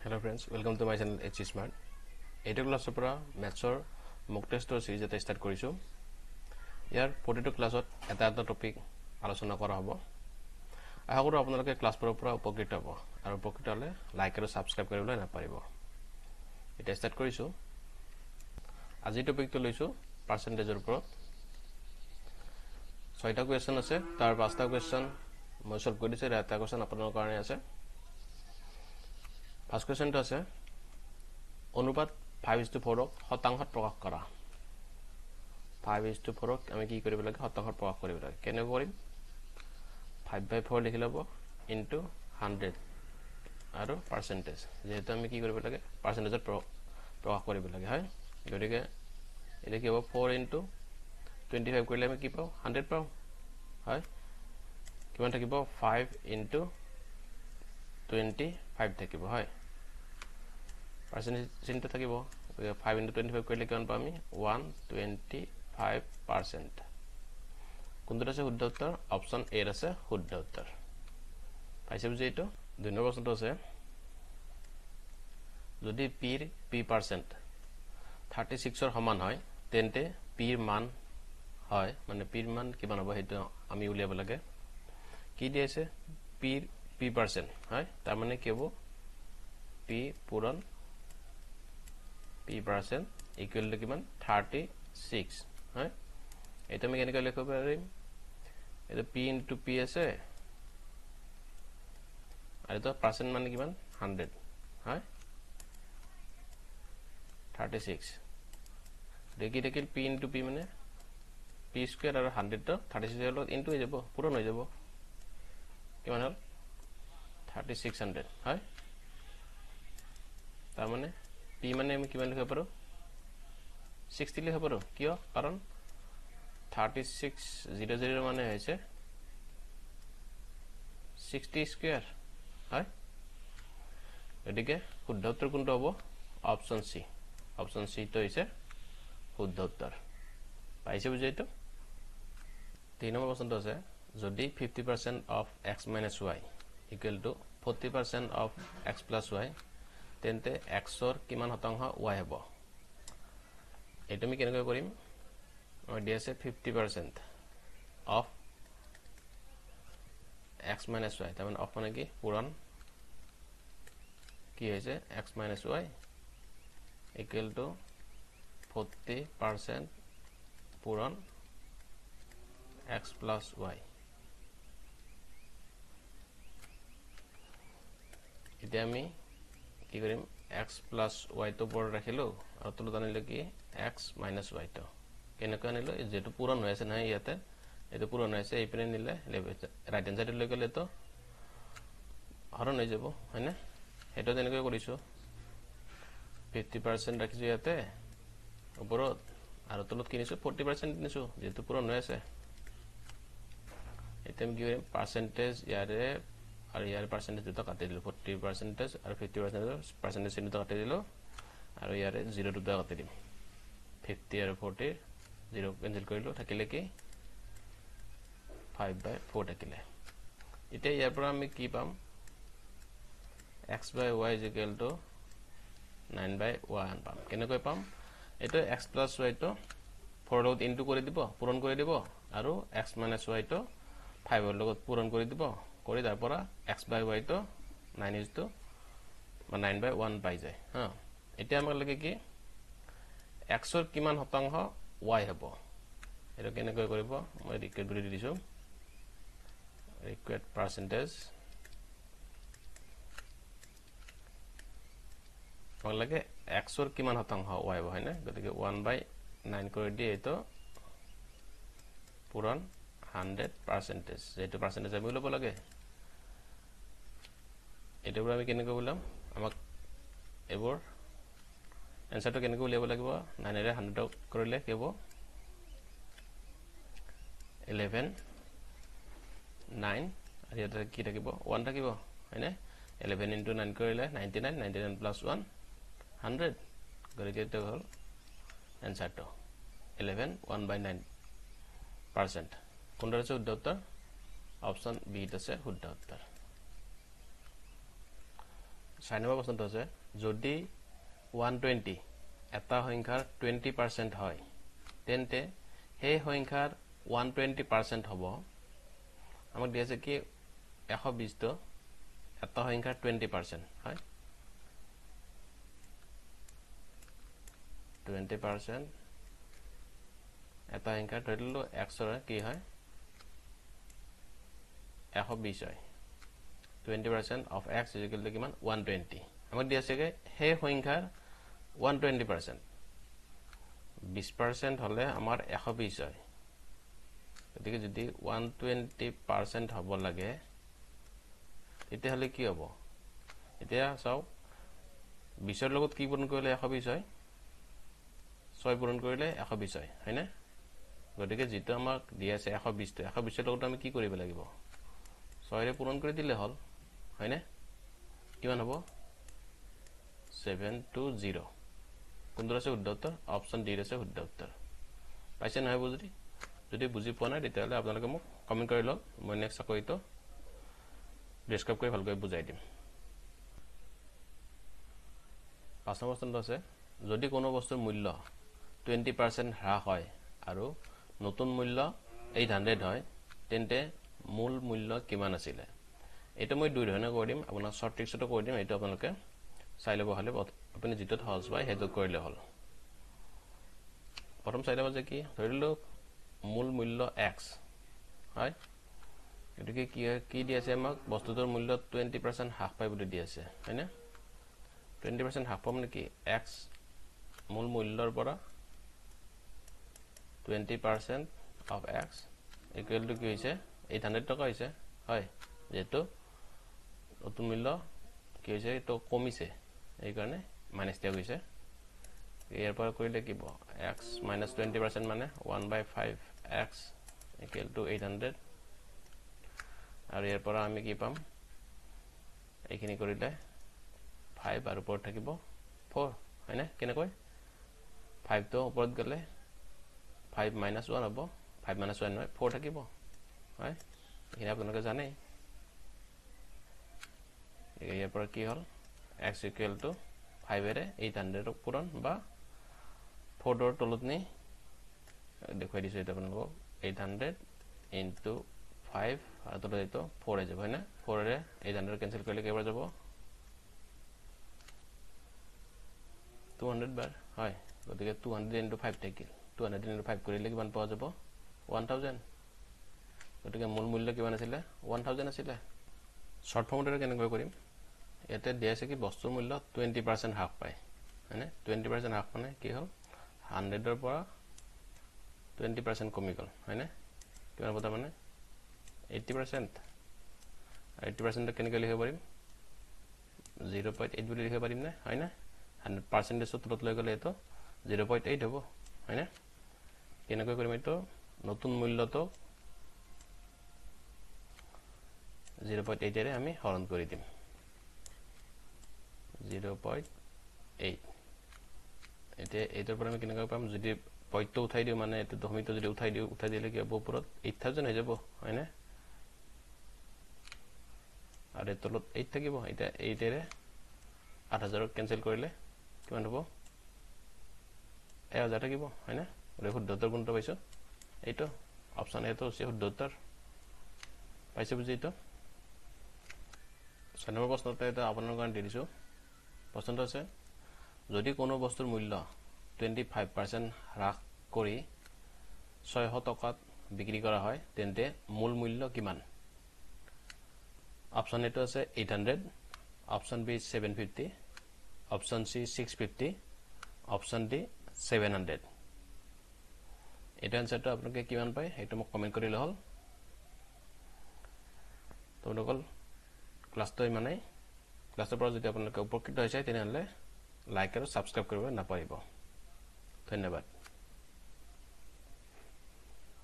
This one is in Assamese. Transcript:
Hello friends, welcome to my channel HC Smart. এইটো ক্লাছৰ পৰা ম্যাথছৰ মক টেষ্টৰ সিৰিজ এটা ষ্টাৰ্ট কৰিছো। ইয়াৰ প্ৰতিটো ক্লাছত এটা টপিক আলোচনা কৰা হ'ব। আশা কৰোঁ আপোনালোকে ক্লাছৰ পৰা উপকৃত হ'ব আৰু উপকৃত হ'লে লাইক আৰু সাবস্ক্ৰাইব কৰিবলৈ নাপাহৰিব। এটা ষ্টাৰ্ট কৰিছো। আজি টপিকটো লৈছো পাৰ্চেন্টেজৰ ওপৰত। 6টা কোৱেশ্চন আছে, তাৰ 5টা কোৱেশ্চন মই সলভ কৰি দিছো, আৰু এটা কোৱেশ্চন আপোনালোকৰ কাৰণে আছে। ফাৰ্ষ্ট কোৱেশ্চনটো আছে অনুপাত 5:4 ক শতাংশত প্ৰকাশ কৰা। 5:4 ক আমি কি কৰিব লাগে? শতাংশত প্ৰকাশ কৰিব লাগে। কেনে কৰিম? 5/4 লিখি লব ইনটু 100 আৰু পাৰ্চেন্টেজ। যেহেতু আমি কি কৰিব লাগে? পাৰ্চেন্টেজত প্ৰকাশ কৰিব লাগে, হয়? গতিকে এটা কি হ'ব? 4 * 25 কৰিলে আমি কি পাওঁ? 100 পাওঁ, হয়? কিমান থাকিব? 5 * 25 থাকিব, হয়? পার্সেন্টেজ চিন্তা থাকিব। 5 * 25 কৰিলে কিমান পাম আমি? 125%। কোনটোত আছে শুদ্ধ উত্তৰ? অপশন এ আছে শুদ্ধ উত্তৰ। পাইছে বুজি? এইটো 2 নম্বৰ প্ৰশ্নটো আছে যদি p ৰ p% 36 ৰ সমান হয় তেন্তে p ৰ মান হয়, মানে p ৰ মান কিমান হ'ব সেইটো আমি উলিয়াব লাগে। কি দিছে? p ৰ p%, হয়? তাৰ মানে কি হ'ব? p পূৰণ p% ইকুৱেল টু কিমান? 36, হয়? এটা আমি কেনেকৈ লিখিব পাৰিম? এটা p * p আছে আৰু এটা পাৰ্চেন্ট মানে কিমান? 100, হয়? 36 দেখি থাকিল p * p মানে p স্কয়ার আৰু 100 তো 36 এৰ লগত ইনটু হৈ যাব, পূৰণ হৈ যাব। কিমান হল? 3600, হয়? তাৰ মানে p মানে আমি কিমান লিখিব পাৰো? 60 লিখিব পাৰো। কিয়? কাৰণ 3600 মানে হৈছে 60 স্কয়াৰ, হয়? এদিকে শুদ্ধ উত্তৰ কোনটো হ'ব? অপশন সি। অপশন সি তো হৈছে শুদ্ধ উত্তৰ। পাইছে বুজি? এইটো 3 নম্বৰ প্ৰশ্নটো আছে যদি 50% of x minus y equal to 40% of x plus y তেন্তে x ৰ কিমান শতাংশ y হ'ব? এইটো আমি কেনেকৈ কৰিম? আমাৰ দিয়া আছে 50% of x minus y, তাৰ মানে অফ মানে কি? পূৰণ কি হৈছে? x minus y equal to 40% পূৰণ x plus y। এতিয়া আমি কি কৰিম? x plus y তো ওপৰত ৰাখিলো আৰু তলত আনিলো কি? x minus y তো। কেনেকৈ আনিলো? যেটো পূৰণ হৈ আছে নহয় ইয়াতে, এটো পূৰণ হৈ আছে, এইপিনে নিলে ৰাইট হ্যান্ড সাইডে লৈ গ'লে তো হৰণ হৈ যাব, হয় না? এটা তেনেকৈ কৰিছো। 50% ৰাখিছো ইয়াতে ওপৰত আৰু তলত কিনিছো 40% কিনিছো, যেটো পূৰণ হৈ আছে। এটা আমি কি কৰিম? পাৰ্সেন্টেজ ইয়াৰে আৰু ইয়াৰ পাৰ্সেন্টেজ দুটা কাটি দিলো। 40% আৰু 50% পাৰ্সেন্টেজ দুটা কাটি দিলো আৰু ইয়াৰে 0 দুটা কাটি দিম। 50 আৰু 40 0 কেনসেল কৰিলো, থাকিলে কি? 5/4 থাকিলে। এতিয়া ইয়াৰ পৰা আমি কি পাম? x/y = 9/1 পাম। কেনেকৈ পাম? এটো x plus y তো 4 লগত ইনটু কৰি দিব, পূৰণ কৰি দিব, আৰু x minus y তো 5 ৰ লগত পূৰণ কৰি দিব, কৰি তাৰ পৰা x/y তো 9/1 পাই যায়, হা? এতিয়া আমাক লাগে কি? x ৰ কিমান শতাংশ y হ'ব? এটা কেনেকৈ কৰিব? মই ৰিকুৱেট কৰি দিছো। ৰিকুৱেট পাৰ্সেন্টেজ আমাক লাগে x ৰ কিমান শতাংশ y হ'ব, হয় না? গতিকে 1/9 কৰি দিয়ে তো পূৰণ 100%, যেটো পাৰ্সেন্টেজ আমি ল'ব লাগে। এটাৰ পৰা আমি কেনেকৈ ওলাম? আমাক এবোৰ এনসাৰটো কেনেকৈ উলিয়াব লাগিব? 9 ৰে 100 কৰিলে কি হ'ব? 11 9 আৰু ইয়াতে কি থাকিব? 1 থাকিব, হয় না? 11 * 9 কৰিলে 99, 99 plus 1 100, গতিকে এটা হ'ল এনসাৰটো 11 1/9%। কোনটো আছে শুদ্ধ উত্তৰ? অপশন বি আছে শুদ্ধ উত্তৰ। 6 নম্বৰ প্ৰশ্নটো আছে যদি 120 এটা সংখ্যাৰ 20% হয় তেন্তে সেই সংখ্যাৰ 120% হ'ব আমাক দিয়া আছে কি 120 তো এটা সংখ্যাৰ 20% হয় 20% এটা সংখ্যাৰ ধৰিলো x ৰ কি হয় 120 হয় 20% of x is equal to কিমান 120 আমাক দিয়া আছে কি সেই সংখ্যাৰ 120% 20% হলে আমাৰ 120 হয় গতিকে যদি 120% হ'ব লাগে তেতিয়া হলে কি হ'ব এতিয়া চাও 20 ৰ লগত কি পূৰণ কৰিলে 120 হয় 6 পূৰণ কৰিলে 120 হয় হয়নে গতিকে যেটো আমাক দিয়া আছে 120 টো 120 ৰ লগত আমি কি কৰিব লাগিব 6 ৰে পূৰণ কৰি দিলে হল হয়নে কিমান হ'ব 720 কোনটো আছে শুদ্ধ উত্তৰ অপচন ডি আছে শুদ্ধ উত্তৰ পাইছে নহয় বুজি যদি বুজি পোৱা নাই তেতিয়াহলে আপোনালোকে মোক কমেন্ট কৰি লওক মই নেক্সট আকৌ ইটো ডেসক্ৰাইব কৰি ভালকৈ বুজাই দিম 5 নম্বৰ প্ৰশ্নটো আছে যদি কোনো বস্তুৰ মূল্য 20% হ্ৰাস হয় আৰু নতুন মূল্য 800 হয় তেন্তে মূল মূল্য কিমান আছিল এটা মই দুই ধৰণে কৰি দিম আপোনাক শৰ্ট ট্ৰিক্সটো কৰি দিম এটা আপোনালোকে চাই লব হলে আপুনি যেটো সহজ পায় হেতু কৰিলে হল প্ৰথম চাই লব যে কি ধৰিলো মূল মূল্য x হয় এটোকে কি দি আছে আমাক বস্তুটোৰ মূল্য 20% হ্ৰাস পায় বুলি দি আছে হয়নে 20% হ্ৰাস পাম নেকি x মূল মূল্যৰ পৰা 20% of x equal to কি হৈছে 800 টকা হৈছে হয় যেটো নতুন মূল্য কি হৈছে তো কমিছে এই কাৰণে মাইনাস দিয়া গৈছে ইয়াৰ পৰা কৰিলে কি হ'ব x minus 20% মানে 1/5x equal to 800 আৰু ইয়াৰ পৰা আমি কি পাম এইখিনি কৰিলে 5 আৰু ওপৰত থাকিব 4 হয়নে কেনেকৈ 5 তো ওপৰত গলে 5 minus 1 হ'ব 5 minus 1 নহয় 4 থাকিব হয় এনে আপোনালোকে জানে ইয়াৰ পৰা কি হল x equal to 5 এৰে 800 পূৰণ বা 4 ৰ তলত নি দেখুৱাই দিছো এটা আপোনালোকক 800 into 5 আৰু তলত এইটো 4 যাব হয় না 4 এৰে 800 কেনসেল কৰিলে কেইবাৰ যাব 200 বাৰ হয় গতিকে 200 into 5 থাকিল 200 into 5 কৰিলে কিমান পোৱা যাব 1000 গতিকে মূল মূল্য কিমান আছিল 1000 আছিল শৰ্ট ফৰ্মত কেনেকৈ কৰিম এতে দিয়া আছে কি বস্তুৰ মূল্য 20% হ্ৰাস পায় মানে 20% হ্ৰাস মানে কি হল 100 ৰ পৰা 20% কমি গল হয়নে কিমান কথা মানে 80% 80% কেনেকৈ লিখিব পাৰিম 0.8 বুলি লিখিব পাৰিম না হয় না 100% তলত লৈ গলে এটো 0.8 হ'ব হয়নে কেনেকৈ কৰিম এটো নতুন মূল্যটো 0.8 এৰে আমি হৰণ কৰি দিম 0.8 এতে এটাৰ পৰা আমি কেনেকৈ পাম যদি পইণ্টটো উঠাই দিও মানে এটো দশমিকটো যদি উঠাই দিলে কি হ'ব ওপৰত 8000 হৈ যাব হয়নে আৰু তলত 8 থাকিব এটা 8 এৰে 8000 কেনসেল কৰিলে কিমান হ'ব 1000 থাকিব হয়নে আৰু শুদ্ধ উত্তৰ কোনটো পাইছো এইটো অপচন এটো আছে শুদ্ধ উত্তৰ পাইছে বুজি এইটো 6 নম্বৰ প্ৰশ্নটো এটা আপোনালোকৰ কাৰণে দি দিছো প্ৰশ্নটো আছে যদি কোনো বস্তুৰ মূল্য 25% হ্ৰাস কৰি 600 টকাত বিক্ৰী কৰা হয় তেন্তে মূল মূল্য কিমান অপচন এটো আছে 800 option B 750 option C 650 option D 700 এটা আনসারটো আপোনালোকে কিমান পায় সেইটো মোক কমেন্ট কৰিলে হল তোমালোকৰ ক্লাছটো মানে ক্লাছৰ পৰা যদি আপোনালোকে উপকৃত হৈছে তেনেহলে লাইক আৰু সাবস্ক্ৰাইব কৰিব নাপাহৰিব ধন্যবাদ